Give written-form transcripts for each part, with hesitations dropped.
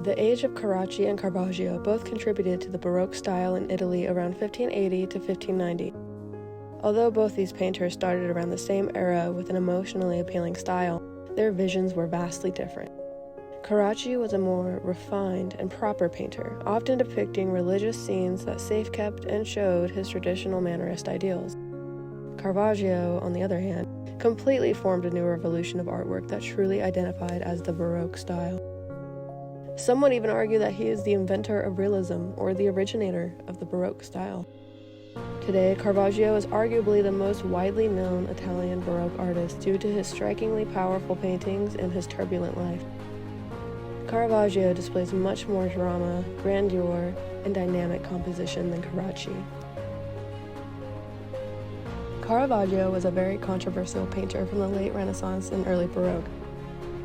The age of Carracci and Caravaggio both contributed to the Baroque style in Italy around 1580 to 1590. Although both these painters started around the same era with an emotionally appealing style, their visions were vastly different. Carracci was a more refined and proper painter, often depicting religious scenes that safe-kept and showed his traditional Mannerist ideals. Caravaggio, on the other hand, completely formed a new revolution of artwork that truly identified as the Baroque style. Some would even argue that he is the inventor of realism or the originator of the Baroque style. Today, Caravaggio is arguably the most widely known Italian Baroque artist due to his strikingly powerful paintings and his turbulent life. Caravaggio displays much more drama, grandeur, and dynamic composition than Carracci. Caravaggio was a very controversial painter from the late Renaissance and early Baroque.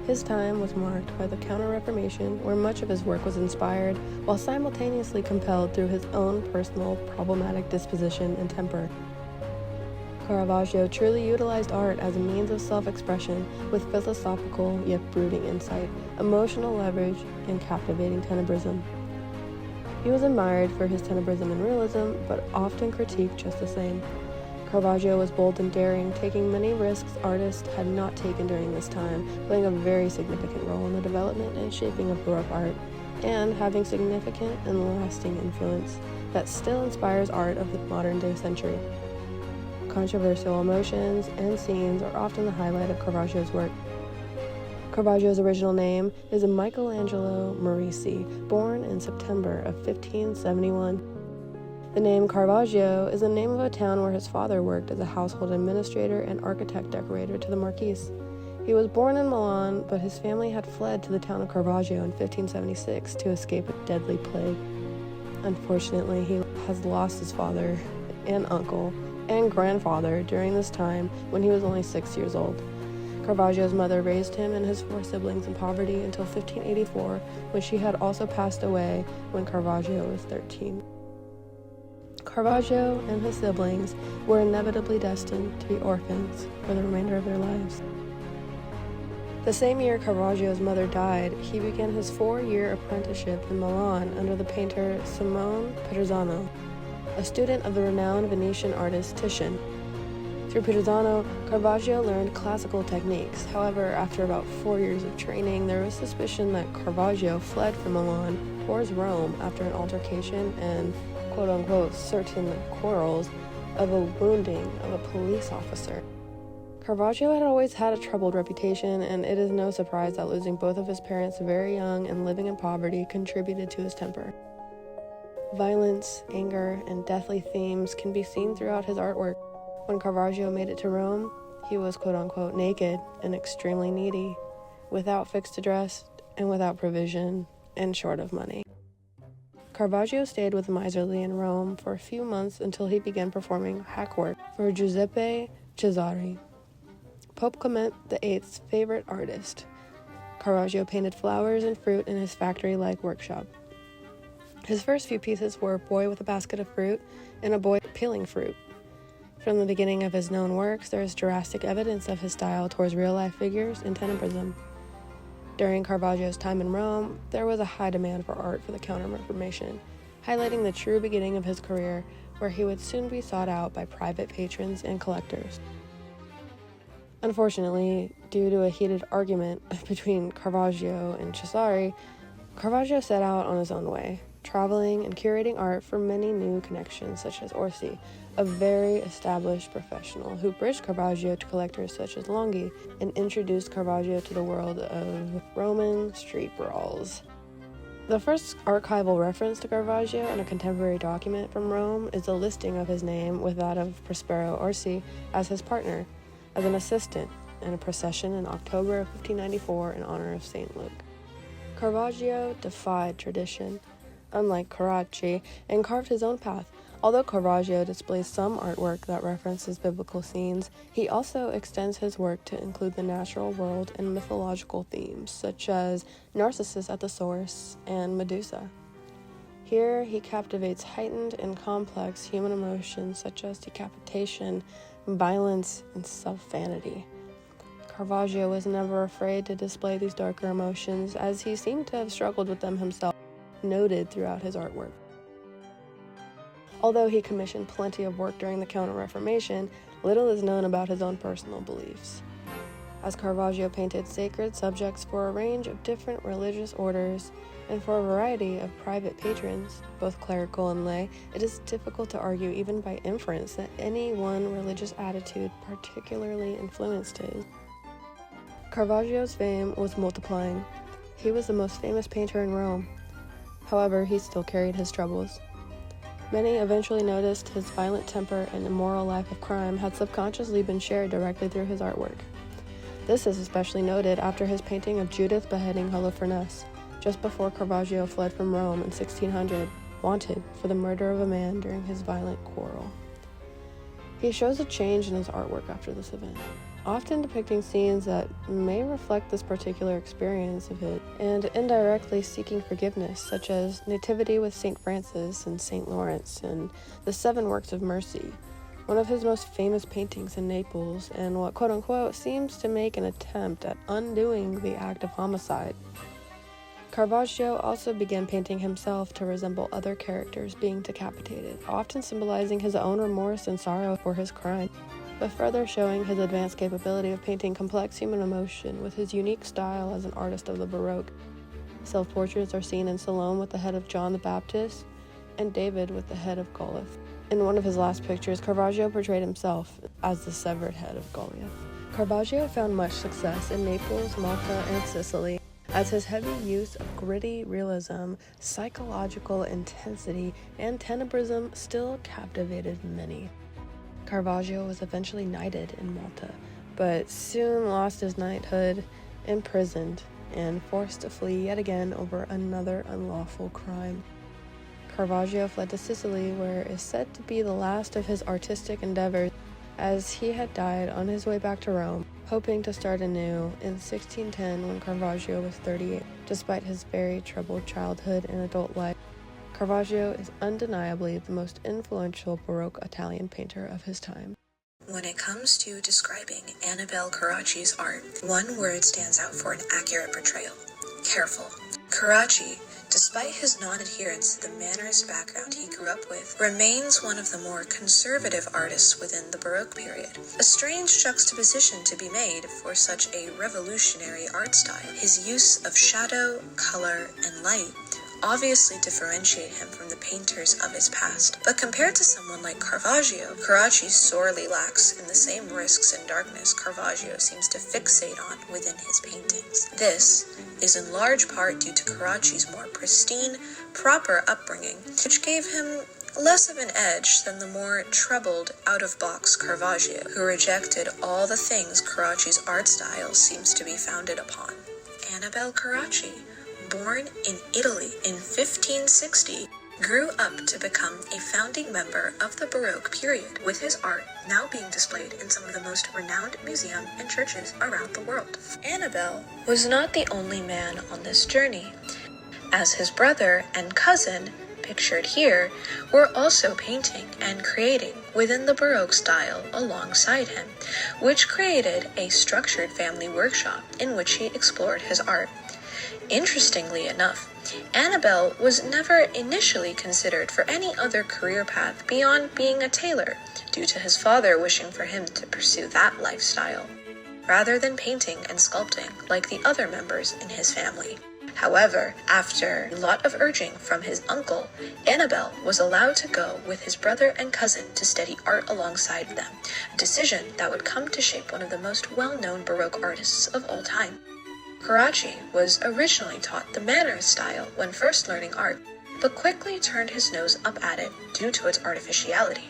His time was marked by the Counter-Reformation, where much of his work was inspired, while simultaneously compelled through his own personal problematic disposition and temper. Caravaggio truly utilized art as a means of self-expression with philosophical yet brooding insight, emotional leverage, and captivating tenebrism. He was admired for his tenebrism and realism, but often critiqued just the same. Caravaggio was bold and daring, taking many risks artists had not taken during this time, playing a very significant role in the development and shaping of Baroque art, and having significant and lasting influence that still inspires art of the modern-day century. Controversial emotions and scenes are often the highlight of Caravaggio's work. Caravaggio's original name is Michelangelo Merisi, born in September of 1571. The name Caravaggio is the name of a town where his father worked as a household administrator and architect decorator to the Marquis. He was born in Milan, but his family had fled to the town of Caravaggio in 1576 to escape a deadly plague. Unfortunately, he has lost his father and uncle and grandfather during this time when he was only 6 years old. Caravaggio's mother raised him and his 4 siblings in poverty until 1584, when she had also passed away when Caravaggio was 13. Caravaggio and his siblings were inevitably destined to be orphans for the remainder of their lives. The same year Caravaggio's mother died, he began his 4-year apprenticeship in Milan under the painter Simone Peterzano, a student of the renowned Venetian artist Titian. Through Peterzano, Caravaggio learned classical techniques. However, after about 4 years of training, there was suspicion that Caravaggio fled from Milan towards Rome after an altercation and quote-unquote certain quarrels of a wounding of a police officer. Caravaggio had always had a troubled reputation, and it is no surprise that losing both of his parents very young and living in poverty contributed to his temper. Violence, anger, and deathly themes can be seen throughout his artwork. When Caravaggio made it to Rome, he was quote-unquote naked and extremely needy, without fixed address and without provision, and short of money. Caravaggio stayed with the miserly in Rome for a few months until he began performing hack work for Giuseppe Cesare, Pope Clement VIII's favorite artist. Caravaggio painted flowers and fruit in his factory-like workshop. His first few pieces were a boy with a basket of fruit and a boy peeling fruit. From the beginning of his known works, there is drastic evidence of his style towards real-life figures and tenebrism. During Caravaggio's time in Rome, there was a high demand for art for the Counter-Reformation, highlighting the true beginning of his career, where he would soon be sought out by private patrons and collectors. Unfortunately, due to a heated argument between Caravaggio and Cesare, Caravaggio set out on his own way, traveling and curating art for many new connections, such as Orsi, a very established professional who bridged Caravaggio to collectors such as Longhi and introduced Caravaggio to the world of Roman street brawls. The first archival reference to Caravaggio in a contemporary document from Rome is a listing of his name with that of Prospero Orsi as his partner, as an assistant in a procession in October of 1594 in honor of St. Luke. Caravaggio defied tradition, unlike Carracci, and carved his own path. Although Caravaggio displays some artwork that references biblical scenes, he also extends his work to include the natural world and mythological themes, such as Narcissus at the source and Medusa. Here, he captivates heightened and complex human emotions such as decapitation, violence, and self-vanity. Caravaggio was never afraid to display these darker emotions, as he seemed to have struggled with them himself, noted throughout his artwork. Although he commissioned plenty of work during the Counter-Reformation, little is known about his own personal beliefs. As Caravaggio painted sacred subjects for a range of different religious orders and for a variety of private patrons, both clerical and lay, it is difficult to argue even by inference that any one religious attitude particularly influenced his. Caravaggio's fame was multiplying. He was the most famous painter in Rome. However, he still carried his troubles. Many eventually noticed his violent temper and immoral life of crime had subconsciously been shared directly through his artwork. This is especially noted after his painting of Judith beheading Holofernes, just before Caravaggio fled from Rome in 1600, wanted for the murder of a man during his violent quarrel. He shows a change in his artwork after this event, often depicting scenes that may reflect this particular experience of his, and indirectly seeking forgiveness, such as Nativity with St. Francis and St. Lawrence, and the Seven Works of Mercy, one of his most famous paintings in Naples, and what quote-unquote seems to make an attempt at undoing the act of homicide. Caravaggio also began painting himself to resemble other characters being decapitated, often symbolizing his own remorse and sorrow for his crime, but further showing his advanced capability of painting complex human emotion with his unique style as an artist of the Baroque. Self-portraits are seen in Salome with the head of John the Baptist and David with the head of Goliath. In one of his last pictures, Caravaggio portrayed himself as the severed head of Goliath. Caravaggio found much success in Naples, Malta, and Sicily, as his heavy use of gritty realism, psychological intensity, and tenebrism still captivated many. Caravaggio was eventually knighted in Malta, but soon lost his knighthood, imprisoned, and forced to flee yet again over another unlawful crime. Caravaggio fled to Sicily, where is said to be the last of his artistic endeavors, as he had died on his way back to Rome, hoping to start anew in 1610 when Caravaggio was 38. Despite his very troubled childhood and adult life, Caravaggio is undeniably the most influential Baroque Italian painter of his time. When it comes to describing Annibale Carracci's art, one word stands out for an accurate portrayal: careful. Carracci, despite his non-adherence to the Mannerist background he grew up with, remains one of the more conservative artists within the Baroque period. A strange juxtaposition to be made for such a revolutionary art style. His use of shadow, color, and light obviously differentiate him from the painters of his past. But compared to someone like Caravaggio, Carracci sorely lacks in the same risks and darkness Caravaggio seems to fixate on within his paintings. This is in large part due to Carracci's more pristine, proper upbringing, which gave him less of an edge than the more troubled, out-of-box Caravaggio, who rejected all the things Carracci's art style seems to be founded upon. Annibale Carracci, born in Italy in 1560, grew up to become a founding member of the Baroque period, with his art now being displayed in some of the most renowned museums and churches around the world. Annibale was not the only man on this journey, as his brother and cousin, pictured here, were also painting and creating within the Baroque style alongside him, which created a structured family workshop in which he explored his art. Interestingly enough, Annibale was never initially considered for any other career path beyond being a tailor, due to his father wishing for him to pursue that lifestyle, rather than painting and sculpting like the other members in his family. However, after a lot of urging from his uncle, Annibale was allowed to go with his brother and cousin to study art alongside them, a decision that would come to shape one of the most well-known Baroque artists of all time. Carracci was originally taught the Mannerist style when first learning art, but quickly turned his nose up at it due to its artificiality.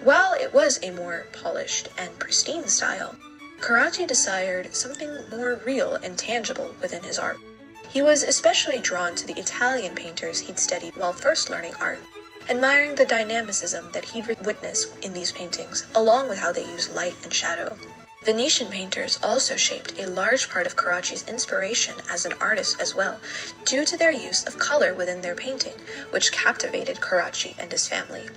While it was a more polished and pristine style, Carracci desired something more real and tangible within his art. He was especially drawn to the Italian painters he'd studied while first learning art, admiring the dynamicism that he'd witnessed in these paintings, along with how they used light and shadow. Venetian painters also shaped a large part of Carracci's inspiration as an artist as well, due to their use of color within their painting, which captivated Carracci and his family.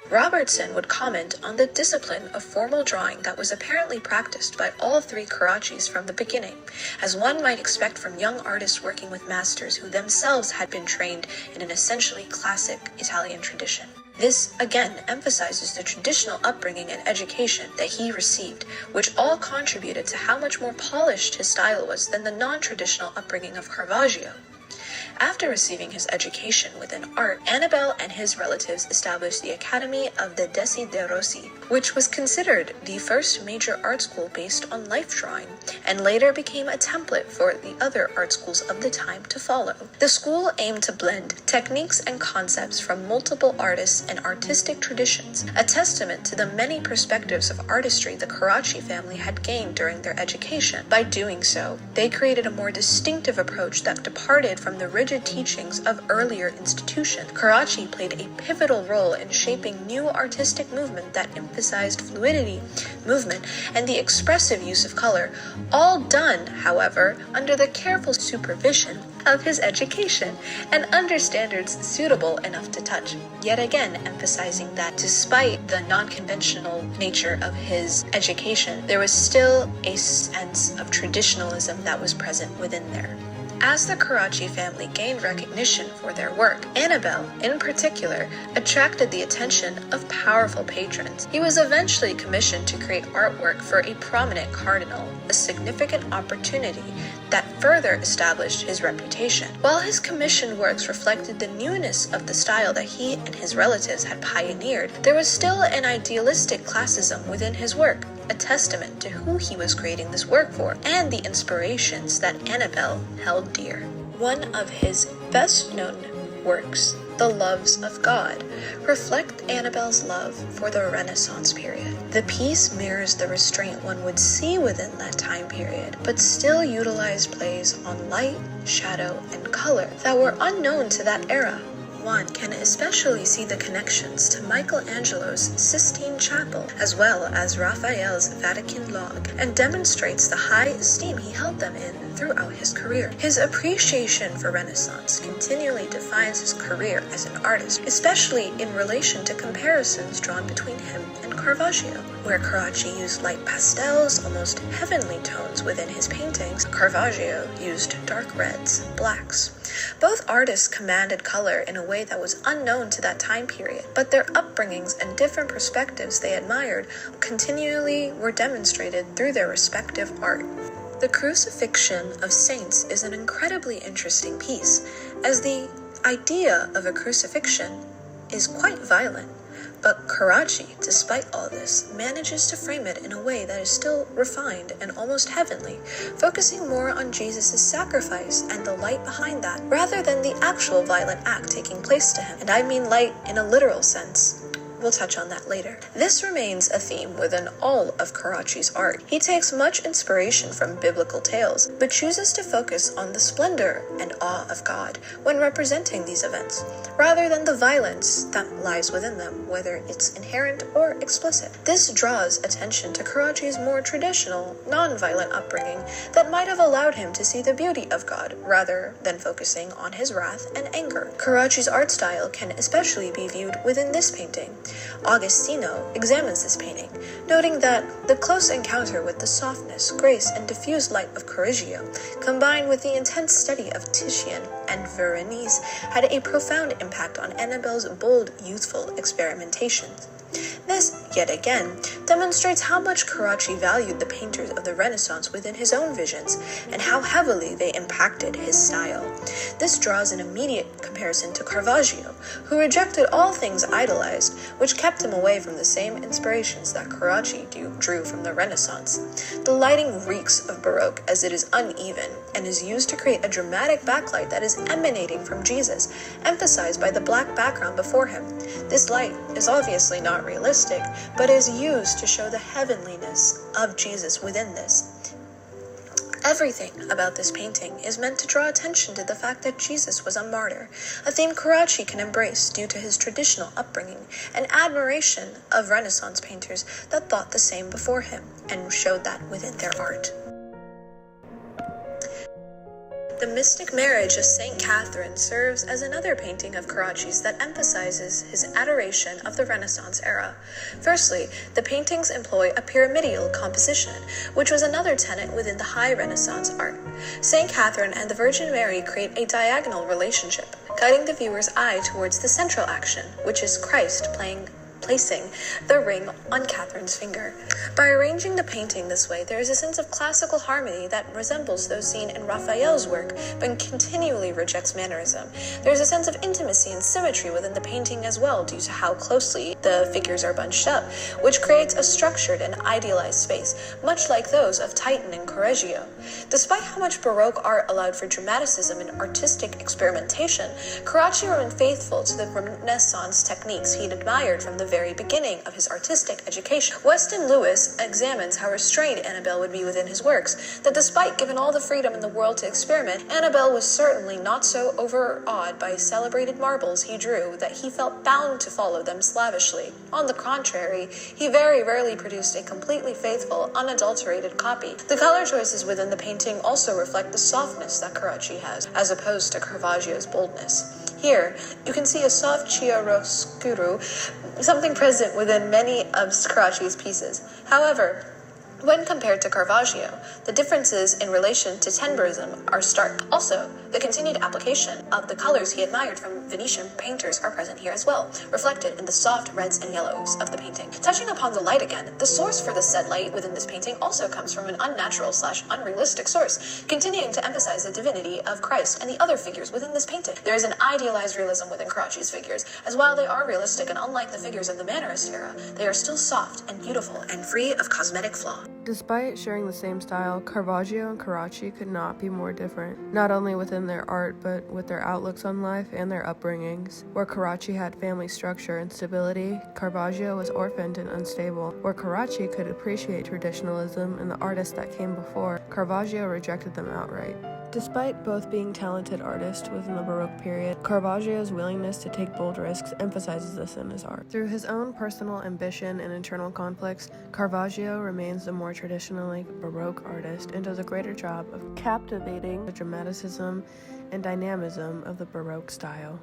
Robertson would comment on the discipline of formal drawing that was apparently practiced by all three Carraccis from the beginning, as one might expect from young artists working with masters who themselves had been trained in an essentially classic Italian tradition. This again emphasizes the traditional upbringing and education that he received, which all contributed to how much more polished his style was than the non-traditional upbringing of Caravaggio. After receiving his education within art, Annibale and his relatives established the Academy of the Desiderosi, which was considered the first major art school based on life drawing, and later became a template for the other art schools of the time to follow. The school aimed to blend techniques and concepts from multiple artists and artistic traditions, a testament to the many perspectives of artistry the Carracci family had gained during their education. By doing so, they created a more distinctive approach that departed from the rigid teachings of earlier institutions. Carracci played a pivotal role in shaping new artistic movement that emphasized fluidity, movement, and the expressive use of color, all done, however, under the careful supervision of his education and under standards suitable enough to touch, yet again emphasizing that despite the non-conventional nature of his education, there was still a sense of traditionalism that was present within there. As the Carracci family gained recognition for their work, Annibale, in particular, attracted the attention of powerful patrons. He was eventually commissioned to create artwork for a prominent cardinal, a significant opportunity that further established his reputation. While his commissioned works reflected the newness of the style that he and his relatives had pioneered, there was still an idealistic classism within his work, a testament to who he was creating this work for and the inspirations that Annibale held dear. One of his best-known works, The Loves of God, reflect Annibale's love for the Renaissance period. The piece mirrors the restraint one would see within that time period, but still utilized plays on light, shadow, and color that were unknown to that era. One can especially see the connections to Michelangelo's Sistine Chapel as well as Raphael's Vatican log, and demonstrates the high esteem he held them in throughout his career. His appreciation for Renaissance continually defines his career as an artist, especially in relation to comparisons drawn between him and Caravaggio. Where Carracci used light pastels, almost heavenly tones within his paintings, Caravaggio used dark reds, blacks. Both artists commanded color in a way that was unknown to that time period, but their upbringings and different perspectives they admired continually were demonstrated through their respective art. The Crucifixion of Saints is an incredibly interesting piece, as the idea of a crucifixion is quite violent. But Carracci, despite all this, manages to frame it in a way that is still refined and almost heavenly, focusing more on Jesus' sacrifice and the light behind that, rather than the actual violent act taking place to him. And I mean light in a literal sense. We'll touch on that later. This remains a theme within all of Carracci's art. He takes much inspiration from biblical tales, but chooses to focus on the splendor and awe of God when representing these events, rather than the violence that lies within them, whether it's inherent or explicit. This draws attention to Carracci's more traditional, non-violent upbringing that might have allowed him to see the beauty of God, rather than focusing on his wrath and anger. Carracci's art style can especially be viewed within this painting. Agostino examines this painting, noting that the close encounter with the softness, grace, and diffused light of Correggio, combined with the intense study of Titian and Veronese, had a profound impact on Annibale's bold, youthful experimentations. This, yet again, demonstrates how much Carracci valued the painters of the Renaissance within his own visions, and how heavily they impacted his style. This draws an immediate comparison to Caravaggio, who rejected all things idolized, which kept him away from the same inspirations that Carracci drew from the Renaissance. The lighting reeks of Baroque as it is uneven, and is used to create a dramatic backlight that is emanating from Jesus, emphasized by the black background before him. This light is obviously not realistic, but is used to show the heavenliness of Jesus within this. Everything about this painting is meant to draw attention to the fact that Jesus was a martyr, a theme Carracci can embrace due to his traditional upbringing and admiration of Renaissance painters that thought the same before him and showed that within their art. The Mystic Marriage of St. Catherine serves as another painting of Carracci's that emphasizes his adoration of the Renaissance era. Firstly, the paintings employ a pyramidal composition, which was another tenet within the high Renaissance art. St. Catherine and the Virgin Mary create a diagonal relationship, guiding the viewer's eye towards the central action, which is Christ placing the ring on Catherine's finger. By arranging the painting this way, there is a sense of classical harmony that resembles those seen in Raphael's work, but continually rejects mannerism. There is a sense of intimacy and symmetry within the painting as well, due to how closely the figures are bunched up, which creates a structured and idealized space, much like those of Titan and Correggio. Despite how much Baroque art allowed for dramaticism and artistic experimentation, Carracci remained faithful to the Renaissance techniques he had admired from the very beginning of his artistic education. Weston Lewis examines how restrained Annabelle would be within his works, that despite given all the freedom in the world to experiment, Annabelle was certainly not so overawed by celebrated marbles he drew that he felt bound to follow them slavishly. On the contrary, he very rarely produced a completely faithful, unadulterated copy. The color choices within the painting also reflect the softness that Carracci has, as opposed to Caravaggio's boldness. Here, you can see a soft chiaroscuro, something present within many of Carracci's pieces. However, when compared to Caravaggio, the differences in relation to tenebrism are stark. Also, the continued application of the colors he admired from Venetian painters are present here as well, reflected in the soft reds and yellows of the painting. Touching upon the light again, the source for the said light within this painting also comes from an unnatural/unrealistic source, continuing to emphasize the divinity of Christ and the other figures within this painting. There is an idealized realism within Carracci's figures, as while they are realistic and unlike the figures of the Mannerist era, they are still soft and beautiful and free of cosmetic flaw. Despite sharing the same style, Caravaggio and Carracci could not be more different, not only within their art, but with their outlooks on life and their upbringings. Where Carracci had family structure and stability, Caravaggio was orphaned and unstable. Where Carracci could appreciate traditionalism and the artists that came before, Caravaggio rejected them outright. Despite both being talented artists within the Baroque period, Caravaggio's willingness to take bold risks emphasizes this in his art. Through his own personal ambition and internal conflicts, Caravaggio remains the more traditionally Baroque artist and does a greater job of captivating the dramaticism and dynamism of the Baroque style.